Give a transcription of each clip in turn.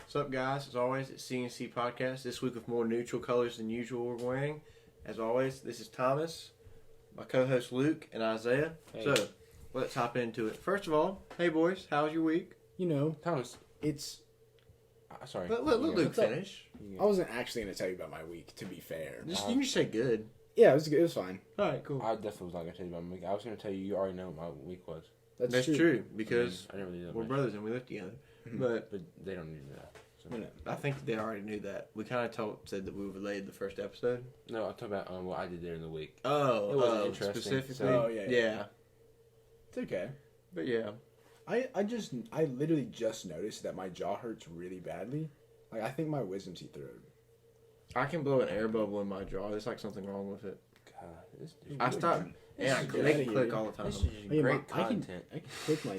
What's up, guys? As always, it's CNC Podcasts. This week with more neutral colors than usual we're wearing. As always, this is Thomas, my co-host Luke, and Isaiah. Hey. So, let's hop into it. First of all, hey boys, how's your week? You know, Thomas, it's... sorry. Let Luke finish. I wasn't actually going to tell you about my week, to be fair. You can just say good. Yeah, it was good. It was fine. Alright, cool. I definitely was not going to tell you about my week. I was going to tell you, you already know what my week was. That's true, because I never did that we're much. brothers and we live together. But But they don't need that. So. I think they already knew that. We kind of said that we were related the first episode. No, I'm talking about what I did there in the week. Oh, It wasn't interesting, specifically. so- Oh, yeah. It's okay. But yeah. I literally just noticed that my jaw hurts really badly. Like, I think my wisdom teeth are... I can blow an air bubble in my jaw. There's like something wrong with it. God, this is I stopped. And I is click good. click all the time. This is Yeah, great I can content. click my...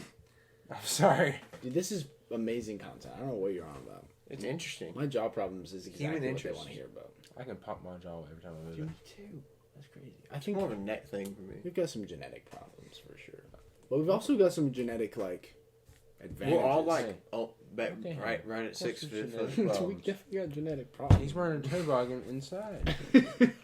I'm sorry. Dude, this is amazing content. I don't know what you're on about. It's interesting. My jaw problems is exactly Human what interest. they want to hear about. I can pop my jaw every time I move Me it. too. That's crazy. I It's think more of a neck thing for me. we've got some genetic problems for sure. But we've also got some genetic, like, advantages. We're all like, Hey. Okay. right at 6 Of foot. course we problems. definitely got genetic problems. He's wearing a toboggan inside.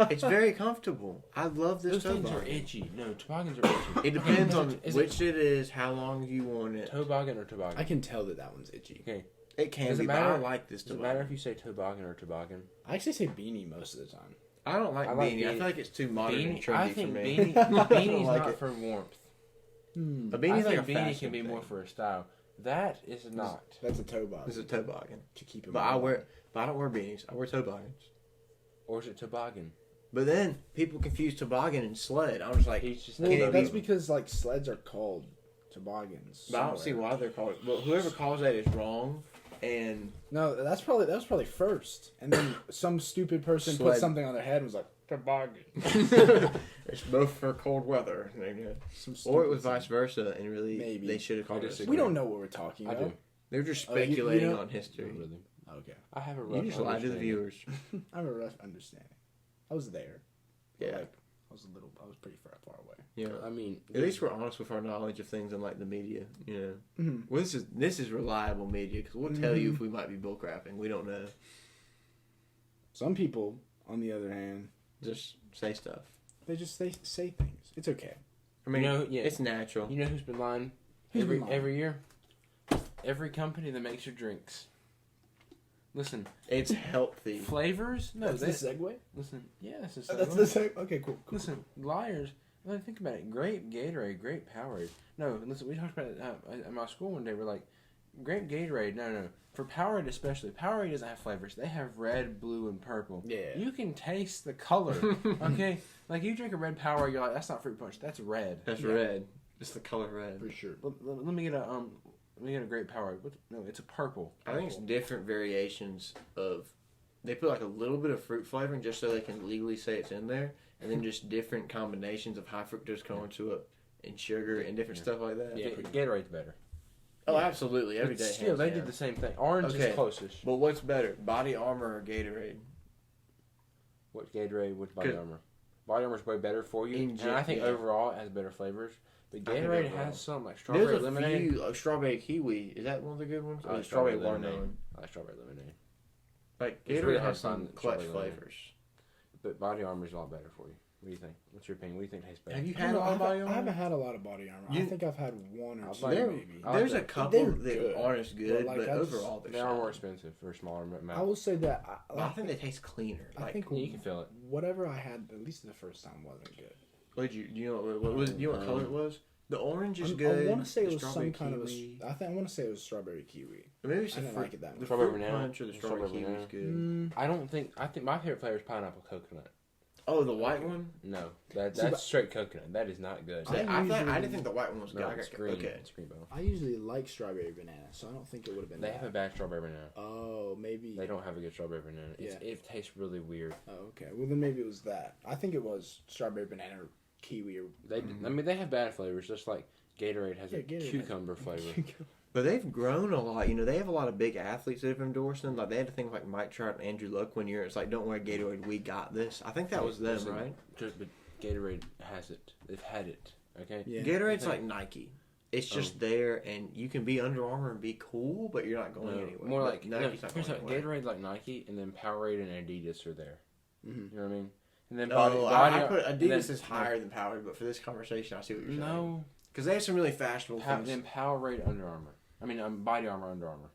It's very comfortable. I love this Those things are toboggan. itchy. No, toboggans are itchy. It depends on Is which it is, how long you want it. Toboggan or toboggan? I can tell that one's itchy. Okay. It can Does it be, but I matter? like this Does it matter toboggan. if you say toboggan or toboggan? I actually say beanie most of the time. I don't like I like beanie. I beanie. feel like it's too modern and trendy I for think me. beanie's like not it. for warmth. A I beanie's like think a beanie fashion can be more thing. for a style. That is not. That's a toboggan. It's a toboggan. To keep him But I don't wear beanies. I wear toboggans. Or is it toboggan? But then people confuse toboggan and sled. I'm just like, He's just Well, Can it that's be- because, like, sleds are called toboggans. but I don't see somewhere. why they're called. Well, whoever calls that is wrong. And No, that was probably first. And then some stupid person Sled. put something on their head and was like, toboggan. it's both for cold weather. Some Or it stupid was thing. vice versa, and really Maybe. they should have called I it. disagree. We don't know what we're talking I about. do. They're just Oh, you speculating know- on history. Not really. Okay. I have a You rough just lie to the understanding. viewers. I have a rough understanding. I was there. But, Yeah, like, I was pretty far away. yeah. I mean, At least we're honest with our knowledge of things, unlike the media. You know, Mhm. well, this is reliable media because we'll tell you if we might be bullcrapping. We don't know. Some people, on the other hand, Just say stuff. they just say things. It's okay. I mean, You know, yeah. it's natural. you know who's been lying Who's every been lying? every year? Every company that makes your drinks. Listen, It's healthy. flavors? No, That's the segue? listen. Yeah, that's the That's the segue? Okay, cool. Listen, liars. Like, think about it. Grape Gatorade, grape Powerade. No, listen. We talked about it at my school one day. We're like, grape Gatorade. No. For Powerade especially, Powerade doesn't have flavors. They have red, blue, and purple. Yeah. You can taste the color. Okay, like you drink a red Powerade, you're like, that's not fruit punch. That's red. That's Yeah. red. It's the color red. For sure. Let me get a grape Powerade. No, it's a purple. I think it's different variations of. They put like a little bit of fruit flavoring just so they can legally say it's in there, and then just different combinations of high fructose corn syrup and sugar and different stuff like that. Yeah, Gatorade's better. Oh, absolutely. Every But day. still, hands they down. did the same thing. Orange Okay. is closest. But what's better, Body Armor or Gatorade? What's Gatorade? What's Body Good. Armor? Body Armor's way better for you, and I think yeah. overall it has better flavors. But I think Gatorade overall. has some like strawberry There's a lemonade. few, strawberry kiwi. Is that one of the good ones? I Or like strawberry strawberry lemonade. watermelon. I like strawberry lemonade. Like It's Gatorade really hard has to find some the clutch strawberry lemonade. flavors. But Body Armor's a lot better for you. What do you think? What's your opinion? What do you think tastes better? Have you I don't had a know, lot of Body I Armor? haven't had a lot of body armor. I You- think I've had one or I'll two, buy you- maybe. I like There's a that. couple They're that good. aren't as good, But, but, like, that's- overall they're They are more solid. expensive for a smaller amount. I will say that I think they taste cleaner. I Like, think you can feel it. whatever I had, at least the first time, wasn't good. what did you? Do you know what was? Do you know what color it was? The orange is good. I want to say the it was some strawberry kind of kiwi. I want to say it was strawberry kiwi. Or maybe it's I the didn't fruit, like it that the much. Strawberry fruit banana? punch or the strawberry Strawberry kiwi is banana. good. I think my favorite flavor is pineapple coconut. Oh, the white one. No, See, that's but- straight coconut. That is not good. I I usually- didn't think the white one was good. No, I it's got- green. Okay. It's green bottle. I usually like strawberry banana, so I don't think it would have been They that. have a bad strawberry banana. Oh, maybe. They don't have a good strawberry banana. It tastes really weird. Oh, okay. Well, then maybe it was that. I think it was strawberry banana or kiwi or... I mean, they have bad flavors, just like Gatorade has Yeah, a Gatorade has- cucumber flavor. But they've grown a lot. You know, they have a lot of big athletes that have endorsed them. Like they had things like Mike Trout and Andrew Luck one year. It's like, don't worry, Gatorade, we got this. I think that was them, Listen, right? But Gatorade has it. They've had it. Okay. Yeah. Gatorade's like Nike. it's just there, and you can be Under Armour and be cool, but you're not going anywhere. More like Nike's not going anywhere. Gatorade's like Nike, and then Powerade and Adidas are there. Mm-hmm. You know what I mean? And then I put Adidas is higher than Powerade, but for this conversation, I see what you're saying. No, because they have some really fashionable things. Then Powerade, Under Armour. I mean, Body Armor, Under Armour.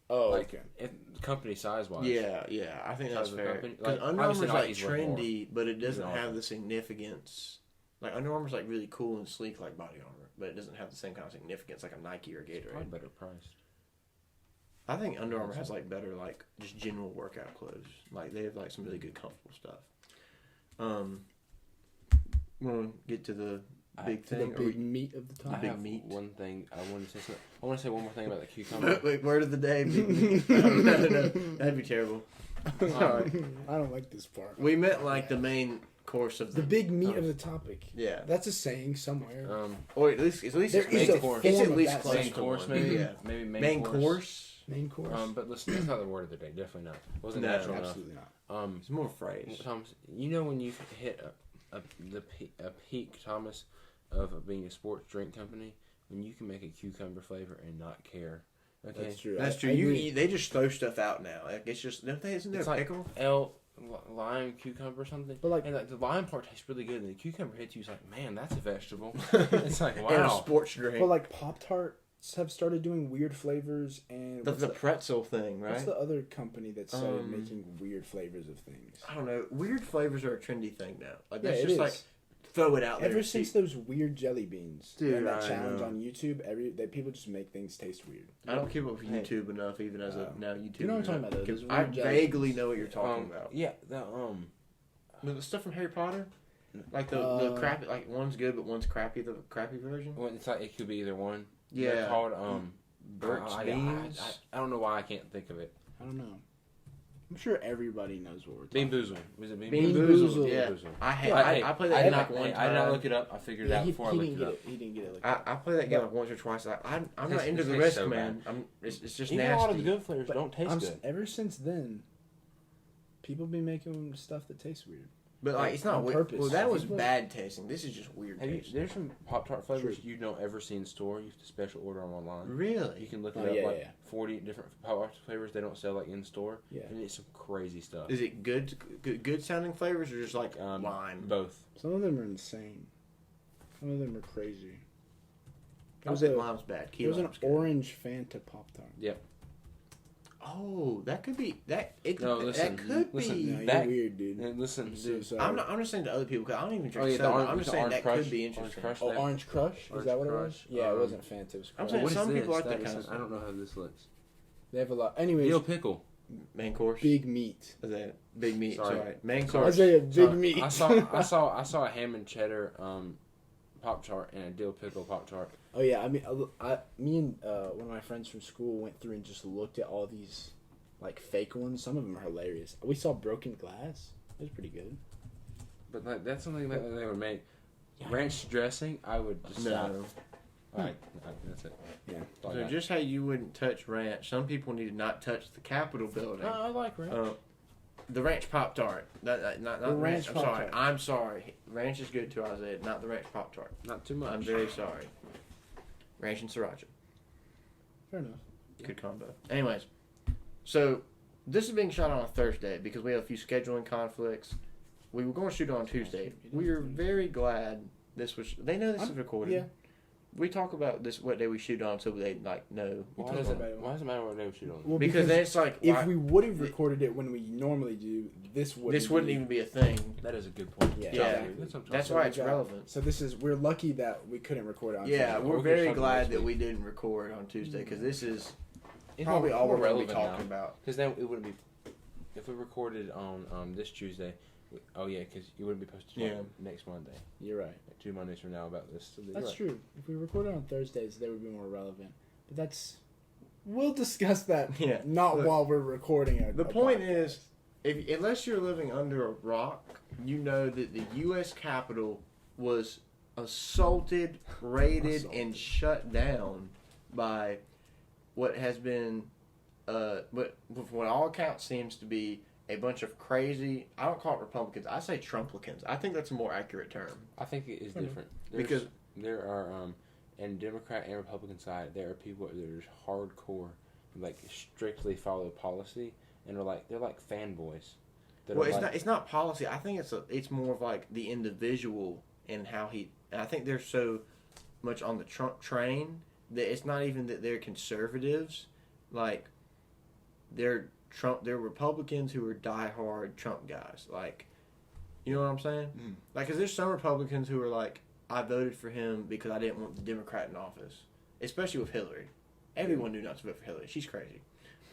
Oh, like, okay. Company size wise. Yeah, I think that's fair. Because Under Armour's like trendy, but it doesn't have the significance. Like Under Armour's like really cool and sleek like Body Armor, but it doesn't have the same kind of significance like a Nike or Gatorade. Probably better priced. I think Under Armour has like better like just general workout clothes. Like they have like some really good comfortable stuff. We'll get to the big thing. The big meat of the topic. I have one thing I want to say. I want to say one more thing about the cucumber. Wait, word of the day. Big meat. No, that'd be terrible. Sorry. I don't like this part. We meant like the main course of the big meat of the topic. Yeah, that's a saying somewhere. Or at least there is a form it's at of least that close main to course, one. maybe. Yeah, maybe main course. Main course. But listen, that's not the word of the day. Definitely not. It wasn't natural absolutely enough. Not. It's more a phrase. Thomas, you know when you hit a peak, Thomas, of being a sports drink company, when you can make a cucumber flavor and not care. Okay, that's true. That's true. They just throw stuff out now. Like it's just isn't there it's a like pickle? Lime cucumber or something. But like, and the lime part tastes really good, and the cucumber hits you. It's like, man, that's a vegetable. It's like, wow. And a sports drink. But like Pop-Tarts have started doing weird flavors, and the pretzel thing, right? What's the other company that started making weird flavors of things? I don't know. Weird flavors are a trendy thing now. Like yeah, that's just like throw it out there. Ever since those weird jelly beans, dude, that challenge on YouTube, people just make things taste weird. I don't keep up with YouTube enough, even as a now YouTube. You know what I'm talking about? I vaguely know what you're talking about. Yeah, the stuff from Harry Potter, like the crappy, like one's good but one's crappy. The crappy version. Well, it's like it could be either one. Yeah, they're called Burt's Beans. I don't know why I can't think of it. I don't know. I'm sure everybody knows what we're talking Bean Boozled. Was it Bean Boozled? Yeah. I played that game like one time. I did not look it up. I figured it out before I looked it up. He didn't get it. I played that game like once or twice. I'm not into the risk, man. It's just even nasty. a lot of the good flavors don't taste good. Ever since then, people have been making stuff that tastes weird. But like it's not on weird. purpose. Well, that was bad tasting. This is just weird tasting. There's some Pop-Tart flavors you don't ever see in store. You have to special order them online. Really? You can look it up 40 different Pop-Tart flavors they don't sell like in store. Yeah. And it's some crazy stuff. Is it good sounding flavors or just like lime? Both. Some of them are insane. Some of them are crazy. I think lime's bad. It was an orange Fanta Pop-Tart. Yep. Oh, that could be that. Listen, that could be. No, that, you're weird, dude. Listen, so sorry. I'm just saying to other people because I don't even drink the soda. I'm just saying that could be interesting. Orange Crush? Is that what it was? Yeah, it wasn't Fanta. It was I'm Crush. saying what some is people this? like that kind of stuff. I don't know how this looks. They have a lot. Anyways, Dill pickle. Main course. Big meat. Is that big meat? Sorry. Main I course. say a big meat. I saw a ham and cheddar Pop-Tart and a dill pickle Pop-Tart. Oh yeah, I mean, me and one of my friends from school went through and just looked at all these like fake ones. Some of them are hilarious. We saw Broken Glass. It was pretty good. But like that's something that they would make. Ranch dressing, I would just stop. All right, that's it. Yeah. So just how you wouldn't touch ranch, some people need to not touch the Capitol building. I like ranch. The ranch Pop-Tart. Not the ranch. I'm sorry. Ranch is good too, Isaiah. Not the ranch Pop-Tart. Not too much. I'm very sorry. Ranch and sriracha. Fair enough. Good combo. Anyways, so this is being shot on a Thursday because we have a few scheduling conflicts. We were going to shoot it on Tuesday. We are very glad this was. They know this is recorded. Yeah. We talk about this what day we shoot on so they like know. Why does it matter what day we shoot on? Well, because then it's like if we would have recorded it when we normally do, this wouldn't even be a thing. That is a good point. Yeah. That's why it's relevant. So we're lucky that we couldn't record it on Tuesday. Tuesday. We're very glad that we didn't record on Tuesday because this is probably all we're going to be talking about. Because then it wouldn't be if we recorded on this Tuesday. Oh yeah, because you wouldn't be posted next Monday. You're right. 2 Mondays from now about this. So that's true. If we recorded on Thursdays, they would be more relevant. But we'll discuss that. Yeah. While we're recording. The point is, unless you're living under a rock, you know that the U.S. Capitol was assaulted, raided, and shut down by what has been, what from all accounts seems to be a bunch of crazy, I don't call it Republicans, I say Trumplicans. I think that's a more accurate term. I think it is different. Because there are and Democrat and Republican side, there are people that are just hardcore, like strictly follow policy, and they're like fanboys. Well, it's not policy. I think it's more of like the individual and how he. And I think they're so much on the Trump train that it's not even that they're conservatives, like they're Republicans who are diehard Trump guys. Like, you know what I'm saying? Mm. Like, because there's some Republicans who are like, I voted for him because I didn't want the Democrat in office, especially with Hillary. Everyone knew not to vote for Hillary. She's crazy.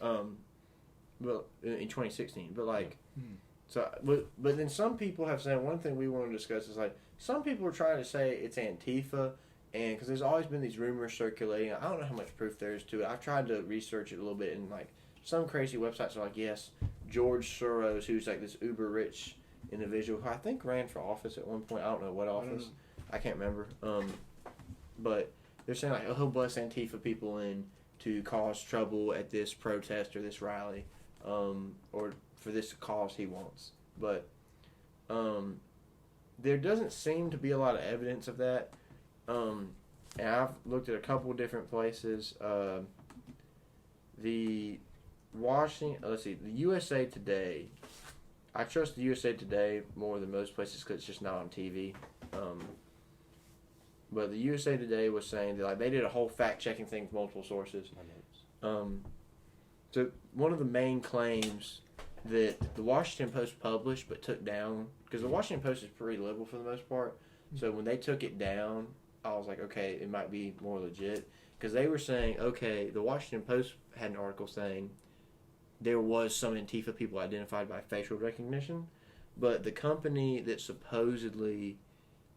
Well, in 2016, but like, so, but then some people have said, one thing we want to discuss is like, some people are trying to say it's Antifa, and because there's always been these rumors circulating. I don't know how much proof there is to it. I've tried to research it a little bit, and like, some crazy websites are like, yes, George Soros, who's like this uber rich individual who I think ran for office at one point. I don't know what office. I can't remember. But they're saying like, oh, he'll bust Antifa people in to cause trouble at this protest or this rally, or for this cause he wants. But there doesn't seem to be a lot of evidence of that. And I've looked at a couple different places. The USA Today. I trust the USA Today more than most places because it's just not on TV. But the USA Today was saying that like they did a whole fact-checking thing with multiple sources. So one of the main claims that the Washington Post published but took down, because the Washington Post is pretty liberal for the most part, so when they took it down, I was like, okay, it might be more legit. Because they were saying, okay, the Washington Post had an article saying there was some Antifa people identified by facial recognition, but the company that supposedly,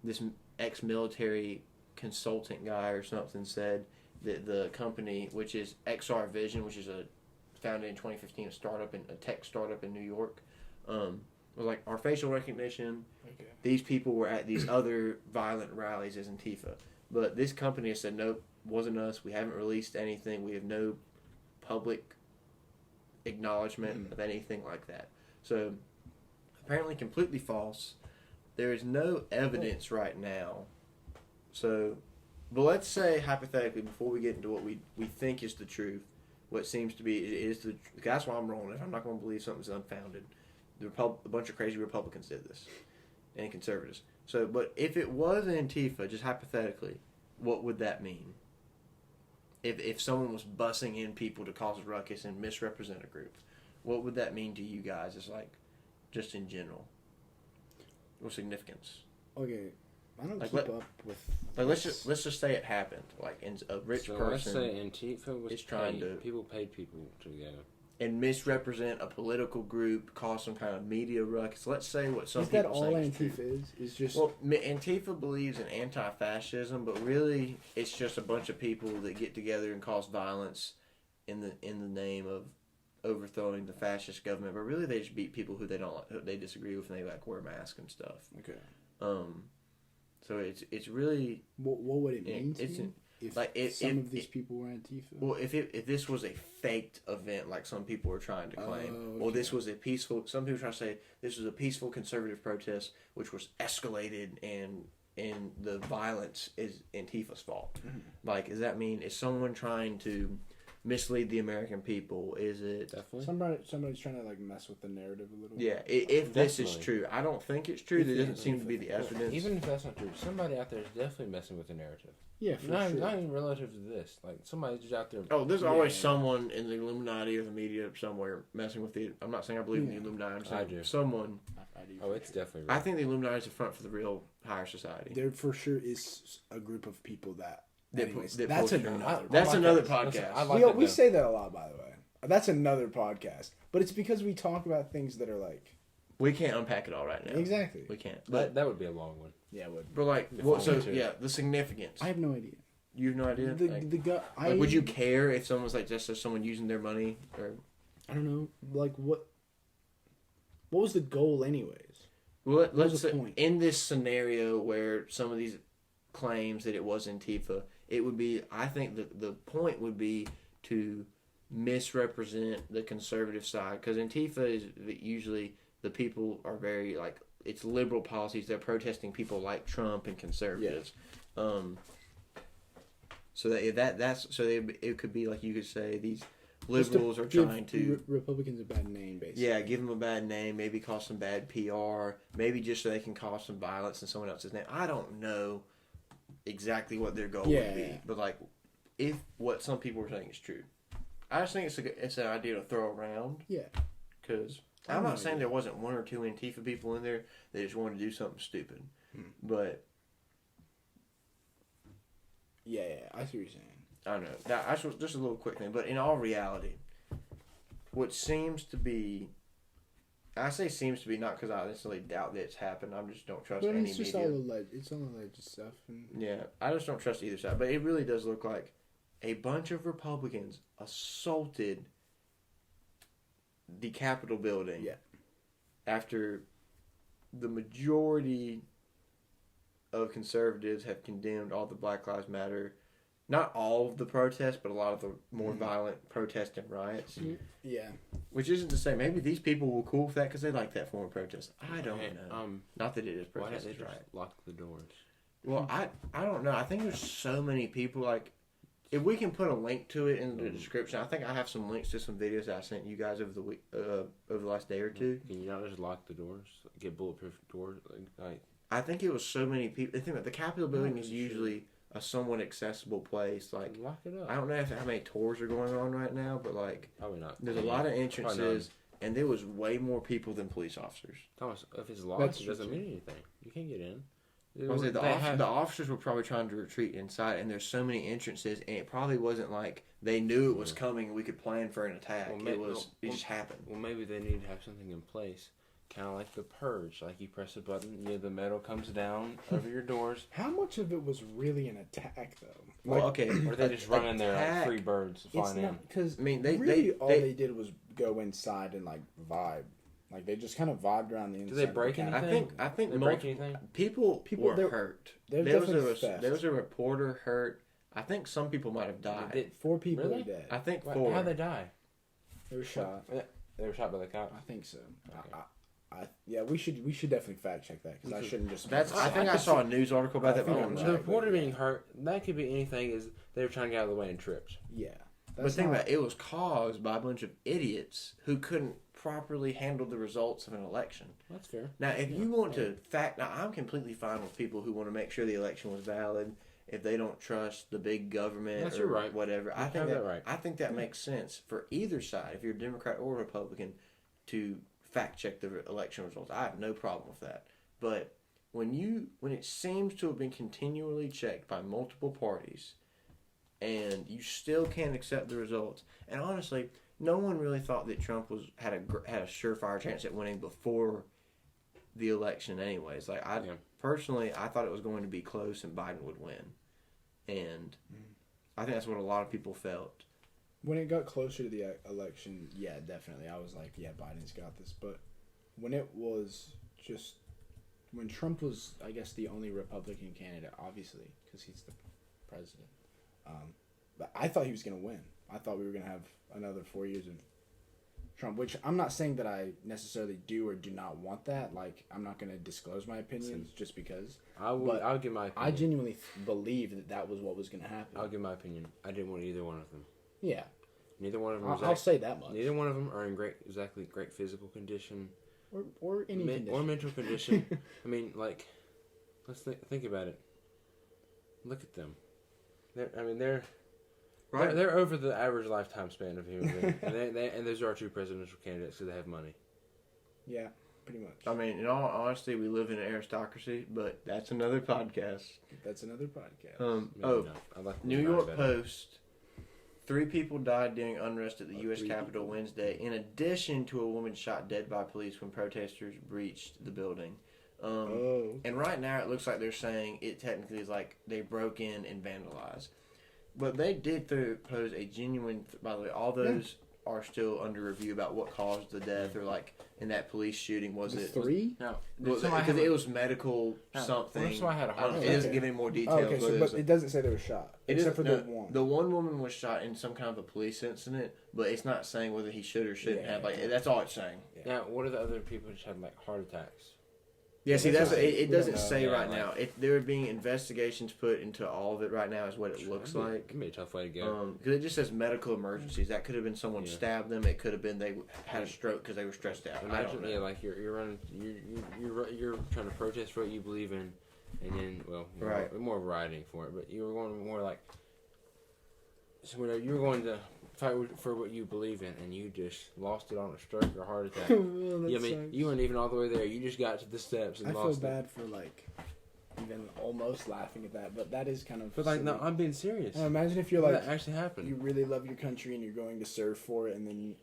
this ex-military consultant guy or something said that the company, which is XR Vision, which is founded in 2015, a tech startup in New York, was like, our facial recognition, these people were at these other violent rallies as Antifa. But this company has said, nope, wasn't us. We haven't released anything. We have no public acknowledgement of anything like that. So, apparently completely false. There is no evidence right now. So, but let's say, hypothetically, before we get into what we think is the truth, what seems to be, is the, that's why I'm rolling. If I'm not going to believe something's unfounded. A bunch of crazy Republicans did this. And conservatives. So, but if it was Antifa, just hypothetically, what would that mean? If someone was bussing in people to cause a ruckus and misrepresent a group, what would that mean to you guys as like, just in general? What significance? Okay, I don't like, keep up with. Like let's just say it happened. Like a rich person. Let's say Antifa was trying to people paid people to go and misrepresent a political group, cause some kind of media ruckus. Let's say what some is people that all say Antifa is just. Well, Antifa believes in anti-fascism, but really it's just a bunch of people that get together and cause violence in the name of overthrowing the fascist government. But really, they just beat people who they disagree with, and they like wear masks and stuff. Okay. So it's really what would it mean to you? If some of these people were Antifa? Well, if this was a faked event, like some people are trying to claim, or this was a peaceful, some people try to say this was a peaceful conservative protest, which was escalated and the violence is Antifa's fault. Mm-hmm. Like, does that mean, is someone trying to mislead the American people? Is it definitely somebody's trying to like mess with the narrative a little bit? Yeah, if this is true. I don't think it's true. There doesn't seem to be the evidence. Even if that's not true, somebody out there is definitely messing with the narrative. Yeah, for sure. Not even relative to this. Like, somebody's just out there. Oh, there's always someone in the Illuminati or the media somewhere messing with the... I'm not saying I believe in the Illuminati. I'm saying I do. Someone... I do. Oh, it's definitely real. I think the Illuminati is the front for the real higher society. There for sure is a group of people that... Anyways, that that's another podcast. We say that a lot, by the way. That's another podcast. But it's because we talk about things that are like... We can't unpack it all right now. Exactly. We can't. But that would be a long one. Yeah, it would. But like, the significance. I have no idea. You have no idea? Would you care if someone was like, just as someone using their money? Or I don't know. Like, what was the goal anyways? Well, let's say, in this scenario where some of these claims that it was Antifa, it would be, I think the point would be to misrepresent the conservative side. Because Antifa is usually, the people are very, like, it's liberal policies. They're protesting people like Trump and conservatives. Yeah. So it could be like you could say these liberals are trying to Republicans a bad name, basically. Yeah, give them a bad name, maybe cause some bad PR, maybe just so they can cause some violence in someone else's name. I don't know exactly what their goal would be, but like, if what some people are saying is true, I just think it's an idea to throw around. Yeah, because I'm not saying there wasn't one or two Antifa people in there that just wanted to do something stupid, but yeah, I see what you're saying. I don't know. That's just a little quick thing, but in all reality, what seems to be, I say seems to be not because I necessarily doubt that it's happened. I just don't trust any It's just media. It's all alleged stuff. Yeah, I just don't trust either side. But it really does look like a bunch of Republicans assaulted the Capitol building. Yeah. After the majority of conservatives have condemned all the Black Lives Matter. Not all of the protests, but a lot of the more violent protests and riots. Yeah. Which isn't to say maybe these people were cool with that because they like that form of protest. I don't know. Not that it is protest. Why did they just lock the doors? Well, I don't know. I think there's so many people. Like, if we can put a link to it in the description, I think I have some links to some videos that I sent you guys over the week, over the last day or two. Can you not just lock the doors? Get bulletproof doors? Like I think it was so many people. The thing about the Capitol building is usually a somewhat accessible place. Like, lock it up. I don't know how many tours are going on right now, but like, probably not. There's a lot of entrances, and there was way more people than police officers. Thomas, if it's locked, it doesn't mean anything. You can't get in. The officers were probably trying to retreat inside, and there's so many entrances, and it probably wasn't like they knew it was coming and we could plan for an attack. It just happened. Well, maybe they need to have something in place. Kind of like the purge, like you press a button, the metal comes down over your doors. How much of it was really an attack, though? Well, okay, or they just run in there like free birds flying in. Because I mean, all they did was go inside and like vibe, like they just kind of vibed around the inside. Did they break anything? I think they break anything? People were hurt. There was a reporter hurt. I think some people might have died. 4 people were dead. I think 4. How'd they die? They were shot. They were shot by the cops. I think so. Okay. We should definitely fact check that because I shouldn't just. I saw a news article about that. The reporter being hurt, that could be anything. Is they were trying to get out of the way and tripped. Yeah, but think about it was caused by a bunch of idiots who couldn't properly handle the results of an election. That's fair. Now, if you want to now I'm completely fine with people who want to make sure the election was valid. If they don't trust the big government whatever, I think that makes sense for either side. If you're a Democrat or Republican, to fact check the election results. I have no problem with that. But when it seems to have been continually checked by multiple parties, and you still can't accept the results, and honestly, no one really thought that Trump had a surefire chance at winning before the election. Anyways, like personally, I thought it was going to be close and Biden would win, and I think that's what a lot of people felt. When it got closer to the election, yeah, definitely. I was like, yeah, Biden's got this. But when it was just... When Trump was, I guess, the only Republican candidate, obviously, because he's the president. But I thought he was going to win. I thought we were going to have another 4 years of Trump, which I'm not saying that I necessarily do or do not want that. Like, I'm not going to disclose my opinions just because. I'll give my opinion. I genuinely believe that was what was going to happen. I'll give my opinion. I didn't want either one of them. Yeah. Neither one of them. I'll say that much. Neither one of them are in great physical condition, or any condition. or mental condition. I mean, like, let's think about it. Look at them. They're over the average lifetime span of a human being, and those are our 2 presidential candidates because they have money. Yeah, pretty much. I mean, in all honesty, we live in an aristocracy, but that's another podcast. New York Post. 3 people died during unrest at the U.S. Capitol Wednesday, in addition to a woman shot dead by police when protesters breached the building. And right now it looks like they're saying it technically is like they broke in and vandalized. But they did pose a genuine... By the way, all those are still under review about what caused the death, or like in that police shooting, was it... 3? No. Because it was medical something. So I had a heart attack. It doesn't give any more details. But it doesn't say they were shot. Except for the one. The one woman was shot in some kind of a police incident, but it's not saying whether he should or shouldn't have. Like, that's all it's saying. Now, what are the other people who just had like heart attacks? Yeah, see, that's it We don't doesn't know. say Yeah, right like- now. There are being investigations put into all of it right now, is what it looks like. It'd be a tough way to go. Because it just says medical emergencies. That could have been someone Yeah. stabbed them. It could have been they had a stroke because they were stressed out. I don't Imagine, know. yeah, like you're running, you're trying to protest for what you believe in, and then Right. more rioting for it, but you were going more like, so whenever you were going to fight for what you believe in, and you just lost it on a stroke or heart attack. Well, Yeah, I mean, you weren't even all the way there. You just got to the steps and I feel lost it. bad for like even almost laughing at that, but that is kind of. But like, no, silly. I'm being serious. Imagine if you're That like actually happened. you really love your country and you're going to serve for it, and then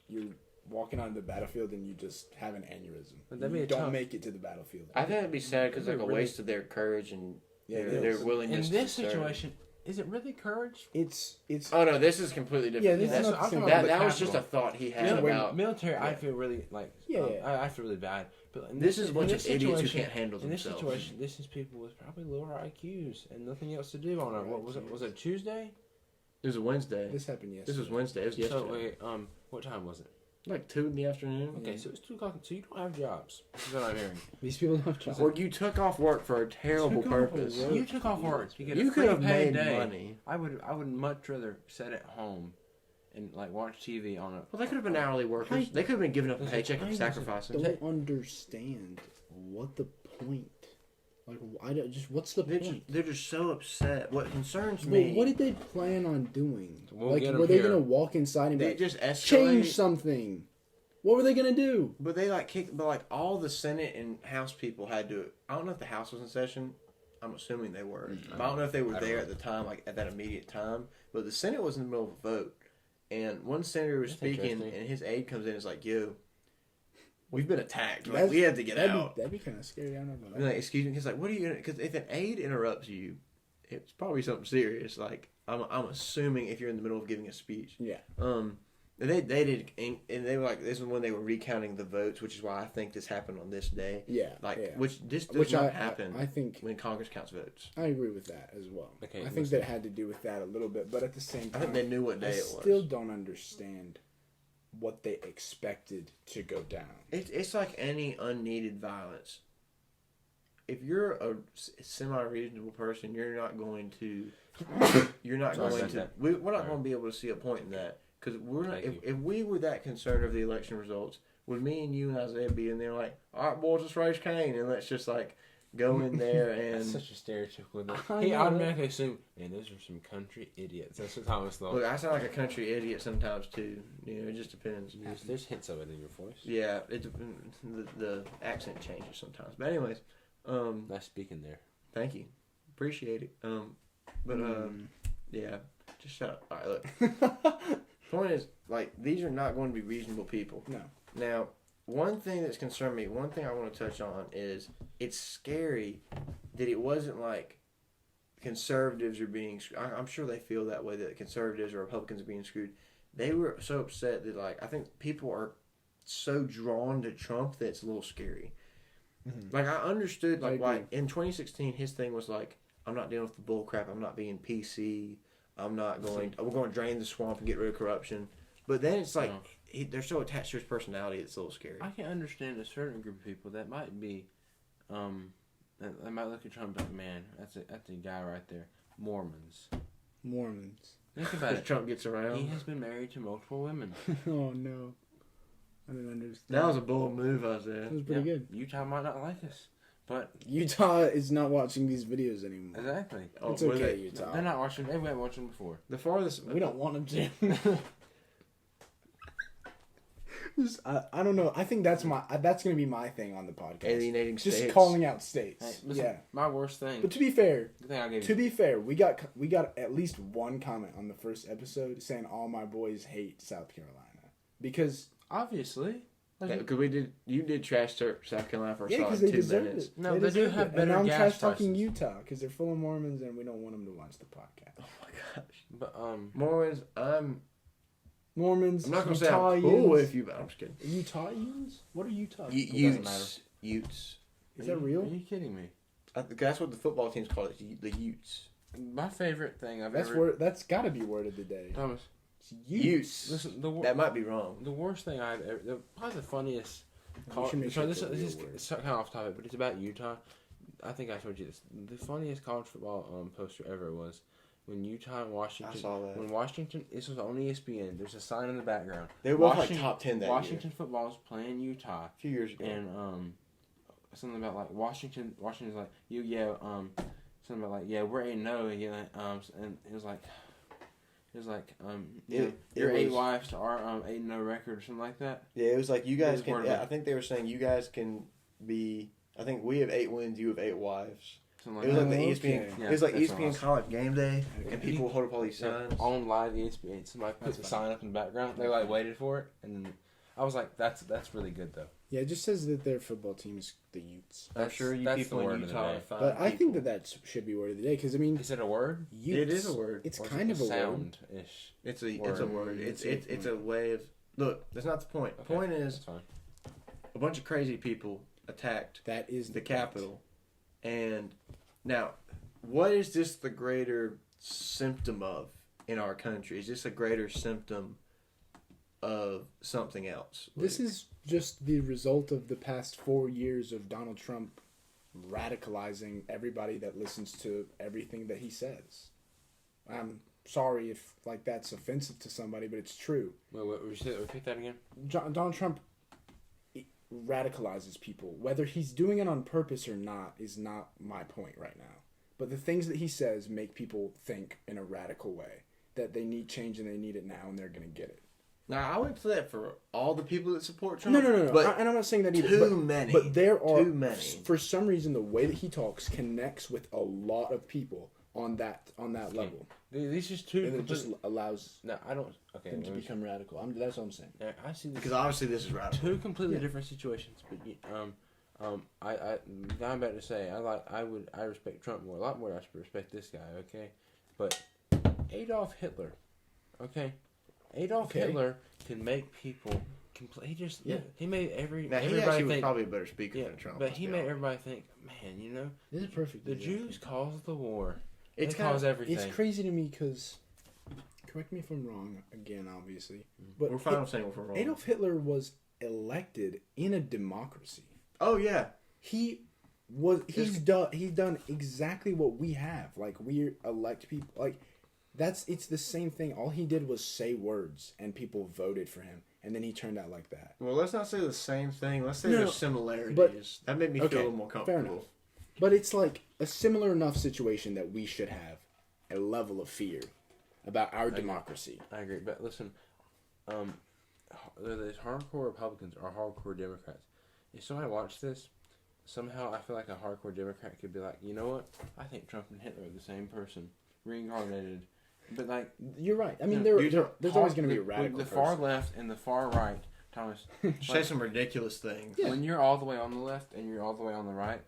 you're walking onto the battlefield and you just have an aneurysm. But that'd be You a don't tough- make it to the battlefield. I think it'd be sad because It'd like be a really- waste of their courage and Yeah, it their is. willingness In this to serve. situation, is it really courage? It's Oh no, this is completely different. Yeah, this That's is what not I'm the same. talking about. that the was just a capital. thought he had Yeah, about. Military, I Yeah. feel really like Yeah. I feel really bad. But in This is a bunch in of this idiots who situation- can't handle In this themselves. situation, this is people with probably lower IQs and nothing else to do on a what was it? Was it Tuesday? It was a Wednesday. this happened yesterday. This was Wednesday. It was yesterday. So wait, what time was it? Like 2 in the afternoon. Okay, so it's 2 o'clock. So you don't have jobs. That's what I'm hearing. These people don't have jobs. Or you took off work for a terrible Took off purpose. work. You took off work to get You a could free have paid made day. money. I would much rather sit at home and like watch TV on a. Well, they could have been hourly workers. They could have been giving up a paycheck and sacrificing. don't understand what the point. Like, I don't, just what's the point? They're just so upset. What concerns Well, me, what did they plan on doing? We'll like, get 'em were they here. gonna walk inside and be they like, just escalate. change something? What were they gonna do? But they like kicked. But like all the Senate and House people had to. I don't know if the House was in session. I'm assuming they were. But I don't know if they were I don't there know. at the time, like at that immediate time. But the Senate was in the middle of a vote, and one senator was That's speaking, interesting. and his aide comes in and is like, "Yo, we've been attacked. Like That's- we have to get out." That'd be kind of scary. I don't know. And like, excuse me, he's like, "What are you gonna?" Because if an aide interrupts you, it's probably something serious. Like I'm assuming if you're in the middle of giving a speech. Yeah. And they did, and they were like, this is when they were recounting the votes, which is why I think this happened on this day. Yeah. Like, yeah. which this does Which not happen I think when Congress counts votes. I agree with that as well. Okay, I think that had to do with that a little bit, but at the same I time, think they knew what I day it was. still don't understand what they expected to go down. It's like any unneeded violence. If you're a semi-reasonable person, you're not going to. You're not Sorry going about to. that. We're not Sorry. going to be able to see a point in that because we're not. Thank If we were that concerned of the election results, would me and you and Isaiah be in there like, all right, boys, let's raise Cain and let's just like go in there and. That's such a stereotypical. I He know. automatically assumed, man, those are some country idiots. That's what Thomas thought. Look, I sound like a country idiot sometimes too. You know, it just depends. There's hints of it in your voice. Yeah, the accent changes sometimes. But anyways, Nice speaking there. thank you, appreciate it. But yeah, just shut up. All right, look. Point is, like, these are not going to be reasonable people. No. Now, one thing that's concerned me, one thing I want to touch on is it's scary that it wasn't like conservatives are being. I'm sure they feel that way, that conservatives or Republicans are being screwed. They were so upset that, like, I think people are so drawn to Trump that it's a little scary. Mhm. Like, I understood, I like, why agree. in 2016 his thing was like, I'm not dealing with the bull crap. I'm not being PC. I'm not going. We're going to drain the swamp and get rid of corruption. But then it's like they're so attached to his personality. It's a little scary. I can understand a certain group of people that might be, that might look at Trump like, man, that's a guy right there. Mormons. Mormons. Think about As it. Trump gets around. He has been married to multiple women. Oh no. I didn't understand. That was a bold move, Isaiah. That was pretty Yeah, good. Utah might not like us, but Utah is not watching these videos anymore. exactly. Oh, It's were okay, they- Utah. They're not watching. They weren't watching before. The farthest. We don't want them to. Just, I don't know. I think that's gonna be my thing on the podcast. Alienating Just states. calling out states. Hey, listen, Yeah. my worst thing. But to be fair, the thing I gave to you. be fair, we got at least one comment on the first episode saying all my boys hate South Carolina because Obviously. Like, Because you did trash South Carolina for a yeah, solid because they 2 deserve minutes. it. No, they do deserve have it. better And now I'm gas trash talking prices. Utah because they're full of Mormons and we don't want them to watch the podcast. Oh my gosh. but Mormons, I'm Mormons, not going to say I'm cool with you, but I'm just kidding. Utahans? What are Utahs? doesn't matter. Utes. Is that real? Are you kidding me? That's what the football teams call it, the Utes. My favorite thing I've That's ever. that's got to be word of the day. Thomas, It's Utes. Utes. listen. That might be wrong. The worst thing I've ever. Probably the funniest This is kind of off topic, but it's about Utah. I think I told you this. The funniest college football poster ever was when Utah and Washington. I saw that. When Washington, this was on ESPN. There's a sign in the background. They were both like top 10 that Washington football's playing Utah a few years ago, and something about like Washington's like something about like we're 8-0 and it was like your 8 wives to our 8-0 record or something like that. Yeah, it was like you guys can. Yeah, I think they were saying you guys can be. I think we have 8 wins, you have 8 wives. Something like it was that. like the ESPN. Yeah, it was like ESPN awesome. College Game Day, and people hold up all these signs. On live ESPN, somebody put the sign up in the background. They like waited for it, and then I was like, "That's really good though." Yeah, it just says that their football team is the Utes. I'm sure you people in Utah are fine. But I think that should be word of the day because I mean, is it a word? Utes, it is a word. It's kind of a sound-ish. It's a word. It's a way of look. That's not the point. The point is a bunch of crazy people attacked. That is the Capitol, and now what is this the greater symptom of in our country? Is this a greater symptom of something else? This is just the result of the past 4 years of Donald Trump radicalizing everybody that listens to everything that he says. I'm sorry if like that's offensive to somebody, but it's true. Wait, repeat that again. Donald Trump radicalizes people. Whether he's doing it on purpose or not is not my point right now. But the things that he says make people think in a radical way that they need change and they need it now and they're going to get it. Now, I wouldn't say that for all the people that support Trump. No. But and I'm not saying that either. Too many. But there are, too many. For some reason, the way that he talks connects with a lot of people on that level. These just two. And it just allows No, I don't. Okay, them to become radical. That's what I'm saying. Yeah, I see. Because obviously this is radical. Two completely different situations. But I'm about to say I respect Trump a lot more. I respect this guy. Okay, but Adolf Hitler. Okay. Hitler can make people. He made everybody think. Probably a better speaker than Trump. But he made everybody think, man, This is perfect. The Jews caused the war. It's caused everything. It's crazy to me because, correct me if I'm wrong. Again, obviously, but we're fine saying we're wrong. Adolf Hitler was elected in a democracy. Oh yeah, he's done exactly what we have. Like we elect people. Like it's the same thing. All he did was say words, and people voted for him, and then he turned out like that. Well, let's not say the same thing. Let's say there's similarities. But, that made me feel a little more comfortable. Fair enough. But it's like a similar enough situation that we should have a level of fear about our democracy. I agree, but listen, these hardcore Republicans are hardcore Democrats. If somebody watched this, somehow I feel like a hardcore Democrat could be like, you know what? I think Trump and Hitler are the same person, reincarnated. But like, you're right. I mean, there's always going to be a radical. The far left and the far right, Thomas. Say some ridiculous things. Yeah. When you're all the way on the left and you're all the way on the right,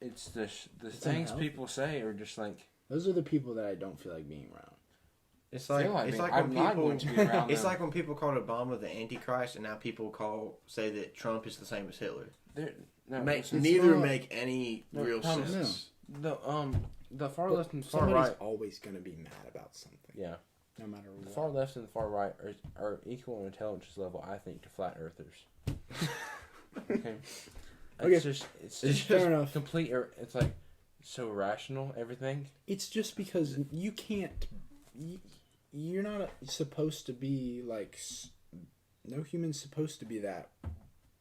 it's the things people say are just like. Those are the people that I don't feel like being around. It's like when people called Obama the Antichrist, and now people say that Trump is the same as Hitler. Neither make any real sense. The far left and far somebody's right always going to be mad about something. Yeah, no matter what. The far left and the far right are equal in intelligence level, I think, to flat earthers. Okay. It's just fair enough. Complete. It's like so irrational. Everything. It's just because you can't. You're not supposed to be like. No human's supposed to be that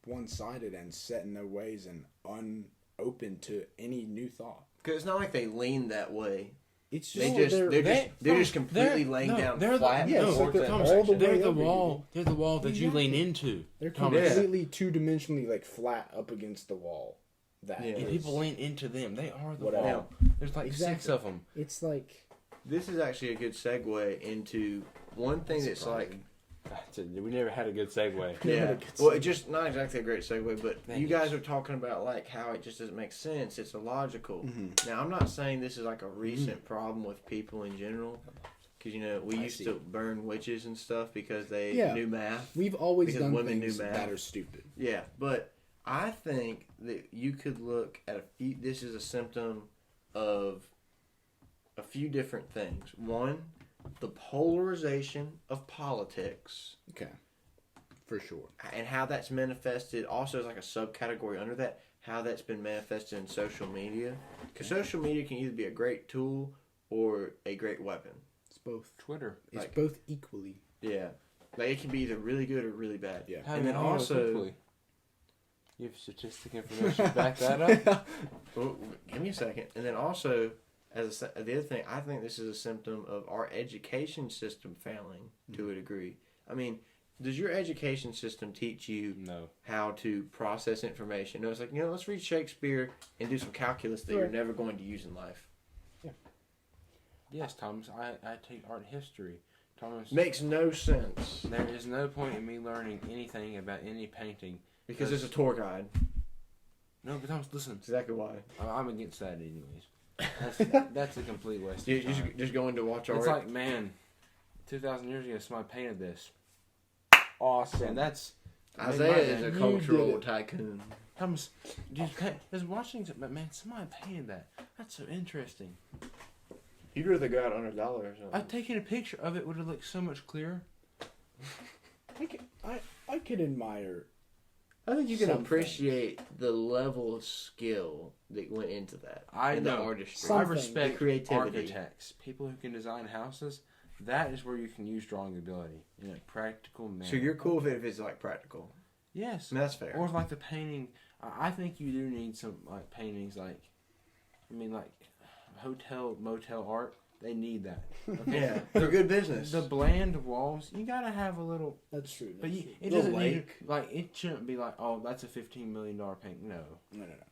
one-sided and set in their ways and unopen to any new thought. Because it's not like they lean that way. It's just they're just completely laying down flat. They're the wall. They're the wall that you lean into. They're completely two-dimensionally like flat up against the wall. And people lean into them. They are the wall. There's like 6 of them. It's like this is actually a good segue into one thing that's like. We never had a good segue. Yeah. Well, it's just not exactly a great segue, but you guys are talking about like how it just doesn't make sense. It's illogical. Mm-hmm. Now, I'm not saying this is like a recent problem with people in general, because we used to burn witches and stuff because they knew math. We've always done things that are stupid. Yeah, but I think that you could look at this is a symptom of a few different things. One, the polarization of politics. Okay. For sure. And how that's manifested also is like a subcategory under that, how that's been manifested in social media. Because social media can either be a great tool or a great weapon. It's both. Twitter. It's both equally. Yeah. Like, it can be either really good or really bad. Yeah. How And then do you know it's also... equally? You have statistic information to back that up? Well, give me a second. And then also, the other thing, I think this is a symptom of our education system failing to a degree. I mean, does your education system teach you how to process information? No, it's like, let's read Shakespeare and do some calculus that you're never going to use in life. Yeah. Yes, Thomas, I take art history. Thomas, makes no sense. There is no point in me learning anything about any painting. Because there's a tour guide. No, but Thomas, listen. That's exactly why. I'm against that anyways. That's a complete waste of time. Just going to watch art. It's like, man, 2,000 years ago, somebody painted this. Awesome. And that's... Isaiah is a cultural tycoon. Thomas, just watching it, but man, somebody painted that. That's so interesting. You'd rather go out $100 or something. I've taken a picture of it, would have looked so much clearer. I could admire... I think you can appreciate the level of skill that went into that. I know. The artistry. I respect creativity. Architects, people who can design houses. That is where you can use drawing ability in a practical manner. So you're cool if it's like practical. Yes. I mean, that's fair. Or like the painting. I think you do need some like paintings like hotel, motel art. They need that. Okay? Yeah, they're good business. The bland walls, you gotta have a little. That's true. But it doesn't need it shouldn't be like, oh, that's a $15 million painting.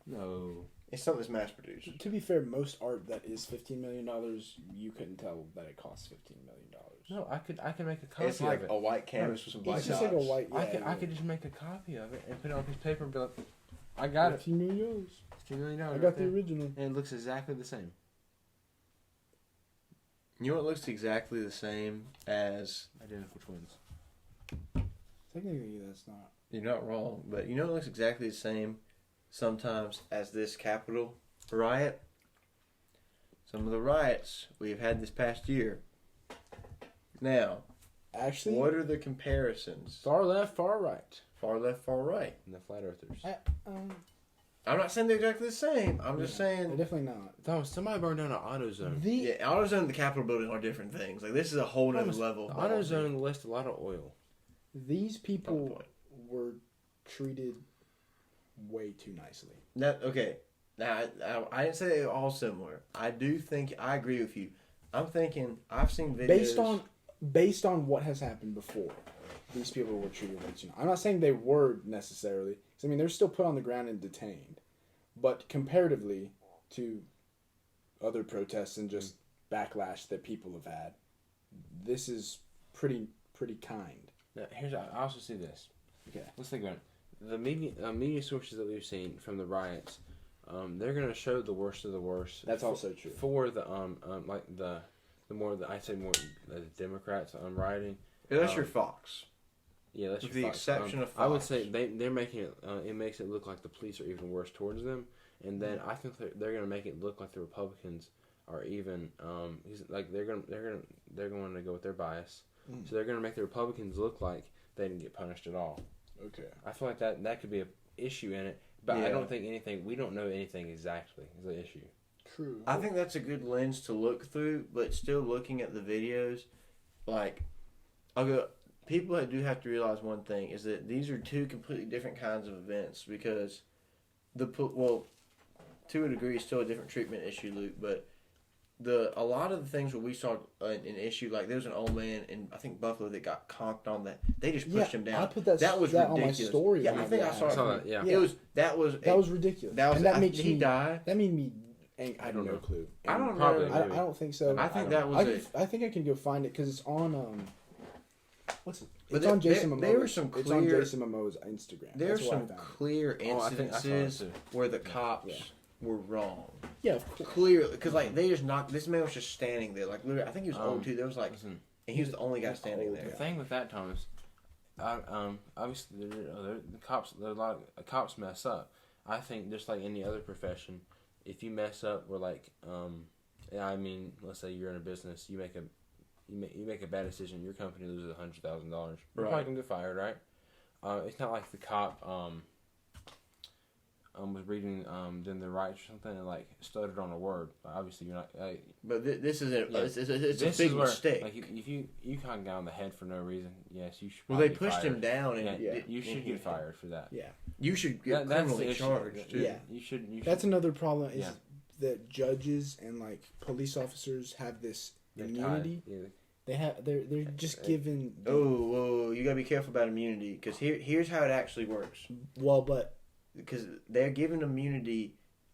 No. It's something that's mass produced. To be fair, most art that is $15 million, you couldn't tell that it costs $15 million. No, I could make a copy It's like of it. a white canvas with some black It's dots. just like a white. Yeah, I could just make a copy of it and put it on a piece of paper and be like, I got it. $15 million. $15 million. I got the original. And it looks exactly the same. You know what looks exactly the same as... Identical twins. Technically, that's not... You're not wrong, but you know what looks exactly the same sometimes as this Capitol riot? Some of the riots we've had this past year. Now, actually, what are the comparisons? Far left, far right. Far left, far right. And the flat earthers. I'm not saying they're exactly the same. I'm just saying... They're definitely not. Thomas, somebody burned down an AutoZone. AutoZone and the Capitol building are different things. Like, this is a whole other level. The AutoZone lists a lot of oil. These people were treated way too nicely. Okay. Now, I didn't say they're all similar. I agree with you. I'm thinking, I've seen videos... Based on what has happened before, these people were treated way too nice. I'm not saying they were necessarily... I mean, they're still put on the ground and detained. But comparatively to other protests and just backlash that people have had, this is pretty kind. Now, I also see this. Okay. Let's think about it. The media sources that we've seen from the riots, they're going to show the worst of the worst. That's also true. For the the Democrats rioting. Yeah, that's your Fox. Yeah, that's with your the Fox. exception of Fox. I would say they're making it. It makes it look like the police are even worse towards them, and then I think they're going to make it look like the Republicans are even. They're going to go with their bias, so they're going to make the Republicans look like they didn't get punished at all. Okay. I feel like that could be an issue in it, but I don't think anything. We don't know anything exactly is the issue. True. I think that's a good lens to look through, but still looking at the videos, like, people do have to realize one thing, is that these are two completely different kinds of events, because to a degree, it's still a different treatment issue, Luke, but a lot of the things where we saw an issue, like there was an old man in, I think, Buffalo that got conked on that. They just pushed him down. I put that was that ridiculous. on my story. Yeah, I think I saw it. Yeah. That was ridiculous. Did he die? That made me... I don't know. Clue. I don't probably know. I don't think so. I think that was I think I can go find it because it's on what's it? It's But on Jason Momoa's. there were some It's on clear- Jason Momoa's Instagram. There are That's where I some found it. clear I think I saw that instances too. where the cops were wrong. Yeah, of course. Clearly, because like they just knocked. This man was just standing there. Like literally, I think he was old too. There was like, Listen, and he was the only guy standing the there. thing with that, Thomas, obviously the cops. A lot of cops mess up. I think just like any other profession, if you mess up, we're like, I mean, let's say you're in a business, you make a bad decision, your company loses $100,000. You're probably gonna get fired, right? it's not like the cop was reading then the rights or something and like stuttered on a word. Obviously, you're not. But this is it's this a big is where, mistake. Like if you kind of got on the head for no reason, yes, you should. Well, they pushed him down, and you should get fired for that. Yeah, you should get criminally charged too. Yeah, you should. That's another problem is that judges and like police officers have this immunity. They're just given. Whoa! You gotta be careful about immunity because here's how it actually works. Well, but because they're given immunity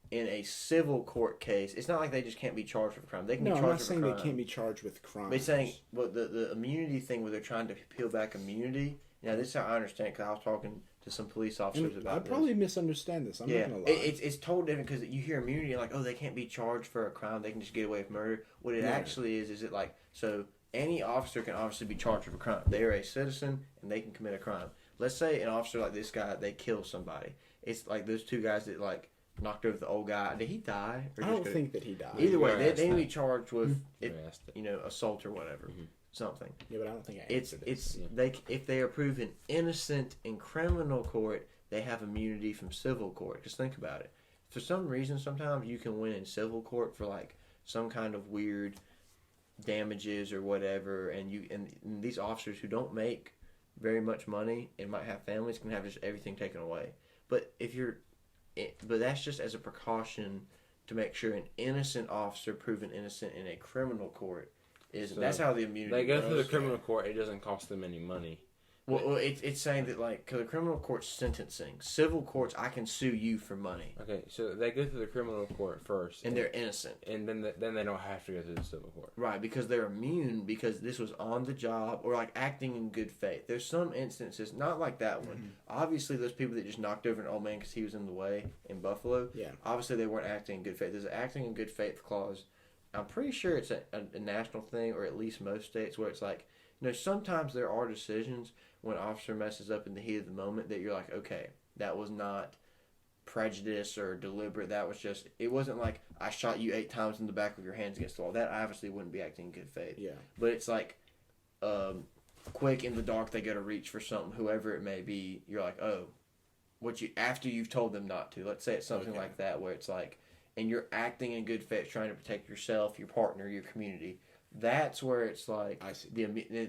in a civil court case, it's not like they just can't be charged with a crime. They can be charged with a crime. I'm not saying they can't be charged with crimes. They're saying the immunity thing where they're trying to peel back immunity. Now this is how I understand because I was talking to some police officers about this. I probably misunderstand this. I'm not gonna lie. It's totally different because you hear immunity and like, oh, they can't be charged for a crime. They can just get away with murder. What it actually is it like so. Any officer can obviously be charged with a crime. They are a citizen and they can commit a crime. Let's say an officer like this guy, they kill somebody. It's like those two guys that like knocked over the old guy. Did he die? I don't think that he died. Either way, they can be charged with assault or whatever, something. Yeah, but I don't think if they are proven innocent in criminal court, they have immunity from civil court. Just think about it. For some reason, sometimes you can win in civil court for like some kind of weird damages or whatever, and these officers who don't make very much money and might have families can have just everything taken away. But but that's just as a precaution to make sure an innocent officer proven innocent in a criminal court is. So that's how the immunity. They go through the criminal court. It doesn't cost them any money. Well, it's saying that like because the criminal court's sentencing, civil courts I can sue you for money. Okay, so they go through the criminal court first, and they're innocent, and then they don't have to go through the civil court. Right, because they're immune because this was on the job or like acting in good faith. There's some instances, not like that one. Obviously, those people that just knocked over an old man because he was in the way in Buffalo. Yeah. Obviously, they weren't acting in good faith. There's an acting in good faith clause. I'm pretty sure it's a national thing, or at least most states, where it's like, sometimes there are decisions when an officer messes up in the heat of the moment that you're like, okay, that was not prejudice or deliberate. That was just, it wasn't like I shot you 8 times in the back with your hands against the wall. That obviously wouldn't be acting in good faith. Yeah. But it's like, quick in the dark, they go to reach for something, whoever it may be. You're like, oh, after you've told them not to. Let's say it's something like that where it's like, and you're acting in good faith, trying to protect yourself, your partner, your community. That's where it's like, I see.